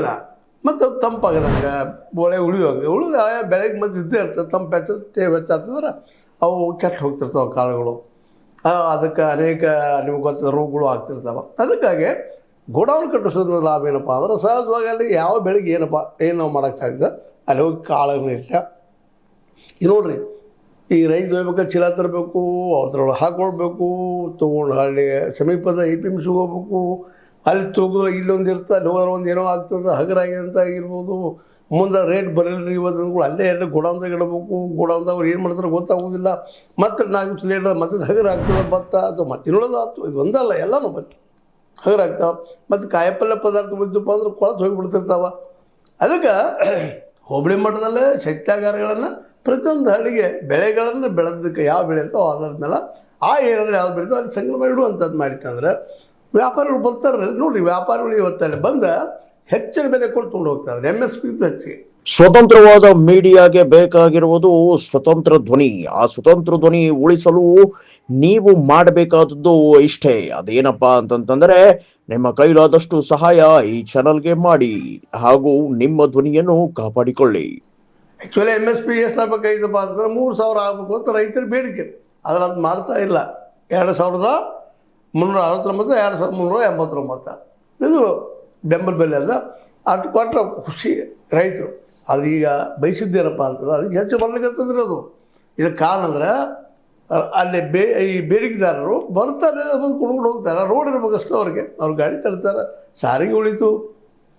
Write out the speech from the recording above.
ಇಲ್ಲ. ಮತ್ತು ತಂಪಾಗದಂಗೆ ಬೋಳೆ ಉಳಿಯೋಂಗೆ ಬೆಳಗ್ಗೆ ಮತ್ತೆ ಇದ್ದೇ ಇರ್ತದೆ. ತಂಪು ತೇವು ಹೆಚ್ಚಾಗ್ತದ್ರೆ ಅವು ಕೆಟ್ಟು ಹೋಗ್ತಿರ್ತಾವೆ ಕಾಳುಗಳು. ಅದಕ್ಕೆ ಅನೇಕ ನಿಮ್ಗೆ ಗೊತ್ತಿರೋ ರೋಗಗಳು ಆಗ್ತಿರ್ತಾವೆ. ಅದಕ್ಕಾಗಿ ಗೋಡೌನ್ ಕಟ್ಟಿಸೋದ್ರ ಲಾಭ ಏನಪ್ಪ ಅಂದ್ರೆ ಸಹಜವಾಗಿ ಅಲ್ಲಿ ಯಾವ ಬೆಳೆಗೆ ಏನು ನಾವು ಮಾಡೋಕ್ಕೆ ಸಾಧ್ಯ ಅಲ್ಲಿ ಹೋಗಿ ಕಾಳನ್ನು ಇಟ್ಟ ನೋಡ್ರಿ. ಈ ರೈತ ಹೋಗ್ಬೇಕಾದ್ರೆ ಚೀಲ ತರಬೇಕು, ಅದ್ರೊಳಗೆ ಹಾಕ್ಕೊಳ್ಬೇಕು, ತೊಗೊಂಡು ಹಳ್ಳಿ ಸಮೀಪದ APMC ಹೋಗ್ಬೇಕು. ಅಲ್ಲಿ ತೂಗಿದ್ರೆ ಇಲ್ಲೊಂದು ಇರ್ತದೆ, ಅಲ್ಲಿ ಹೋದ್ರೆ ಒಂದು ಏನೋ ಆಗ್ತದೆ, ಹಗರಾಗಿ ಅಂತ ಆಗಿರ್ಬೋದು. ಮುಂದೆ ರೇಟ್ ಬರಲ್ರಿ ಇವತ್ತು ಅಲ್ಲೇ ಎಲ್ಲ ಗೋಡೌನ್ದಾಗ ಇಡಬೇಕು. ಗೋಡೌನ್ದಾಗ ಅವ್ರು ಏನು ಮಾಡ್ತಾರೆ ಗೊತ್ತಾಗೋದಿಲ್ಲ. ಮತ್ತೆ 4 ದಿವಸ ಲೇಟ್ ಮತ್ತೆ ಹಗರ ಆಗ್ತದೆ ಭತ್ತ ಅಥವಾ ಮತ್ತೆ ಇನ್ನೊಳದು ಆಯ್ತು. ಇದು ಒಂದಲ್ಲ, ಎಲ್ಲನೂ ಬತ್ತು ಹಗರ ಆಗ್ತಾವೆ. ಮತ್ತು ಕಾಯಿಪಲ್ಯ ಪದಾರ್ಥ ಬಿದ್ದಪ್ಪ ಅಂದ್ರೆ ಕೊಳತು ಹೋಗಿಬಿಡ್ತಿರ್ತಾವೆ. ಅದಕ್ಕೆ ಹೋಬಳಿ ಮಟ್ಟದಲ್ಲೇ ಶೈತ್ಯಾಗಾರಗಳನ್ನು ಪ್ರತಿಯೊಂದು ಹಳ್ಳಿಗೆ ಬೆಳೆಗಳನ್ನು ಬೆಳೆದಕ್ಕೆ ಯಾವ ಬೆಳೆ ಇರ್ತೋ ಅದ್ರ ಮೇಲೆ ಆ ಏರಿಯಾದಲ್ಲಿ ಯಾವ್ದು ಬೆಳೀತೋ ಅಲ್ಲಿ ಸಂಗ್ರಹ ಇಡುವಂಥದ್ದು ಮಾಡಿತ್ತಂದ್ರೆ ವ್ಯಾಪಾರಿಗಳು ಬರ್ತಾರೆ. ನೋಡಿರಿ, ವ್ಯಾಪಾರಿಗಳು ಇವತ್ತಲ್ಲಿ ಬಂದ ಹೆಚ್ಚಿನ ಬೆಲೆ ಕೊಟ್ಟು ತೊಗೊಂಡು ಹೋಗ್ತಾರೆ, MSP ಹೆಚ್ಚಿಗೆ. ಸ್ವತಂತ್ರವಾದ ಮೀಡಿಯಾಗೆ ಬೇಕಾಗಿರುವುದು ಸ್ವತಂತ್ರ ಧ್ವನಿ. ಆ ಸ್ವತಂತ್ರ ಧ್ವನಿ ಉಳಿಸಲು ನೀವು ಮಾಡಬೇಕಾದದ್ದು ಇಷ್ಟೇ. ಅದೇನಪ್ಪಾ ಅಂತಂತಂದ್ರೆ ನಿಮ್ಮ ಕೈಲಾದಷ್ಟು ಸಹಾಯ ಈ ಚಾನಲ್ಗೆ ಮಾಡಿ ಹಾಗೂ ನಿಮ್ಮ ಧ್ವನಿಯನ್ನು ಕಾಪಾಡಿಕೊಳ್ಳಿ. ಆ್ಯಕ್ಚುಲಿ MSP ಎಷ್ಟು ಆಗಬೇಕಾಗಿತ್ತಪ್ಪ ಅಂತಂದ್ರೆ 3,000 ಆಗಬೇಕು ಅಂತ ರೈತರ ಬೇಡಿಕೆ. ಆದರೆ ಅದು ಮಾಡ್ತಾ ಇಲ್ಲ. 2,369, 2,389 ಇದು ಬೆಂಬಲ ಬೆಲೆ ಅಲ್ಲ. ಅಷ್ಟು ಕೊಟ್ಟರೆ ಖುಷಿ ರೈತರು. ಅದು ಈಗ ಬಯಸಿದ್ದೇನಪ್ಪ ಅಂತಂದ್ರೆ ಅದಕ್ಕೆ ಹೆಚ್ಚು ಬರ್ಲಿಕ್ಕಂತಂದ್ರೆ ಅದು ಇದಕ್ಕೆ ಕಾರಣ ಅಂದ್ರೆ ಅಲ್ಲಿ ಈ ಬೇಡಿಕೆದಾರರು ಬರ್ತಾರೆ, ಬಂದು ಕುಡ್ಕೊಂಡು ಹೋಗ್ತಾರೆ. ರೋಡ್ ಇರ್ಬೇಕಷ್ಟು ಅವ್ರಿಗೆ. ಅವ್ರು ಗಾಡಿ ತರ್ತಾರೆ, ಸಾರಿಗೆ ಉಳಿತು.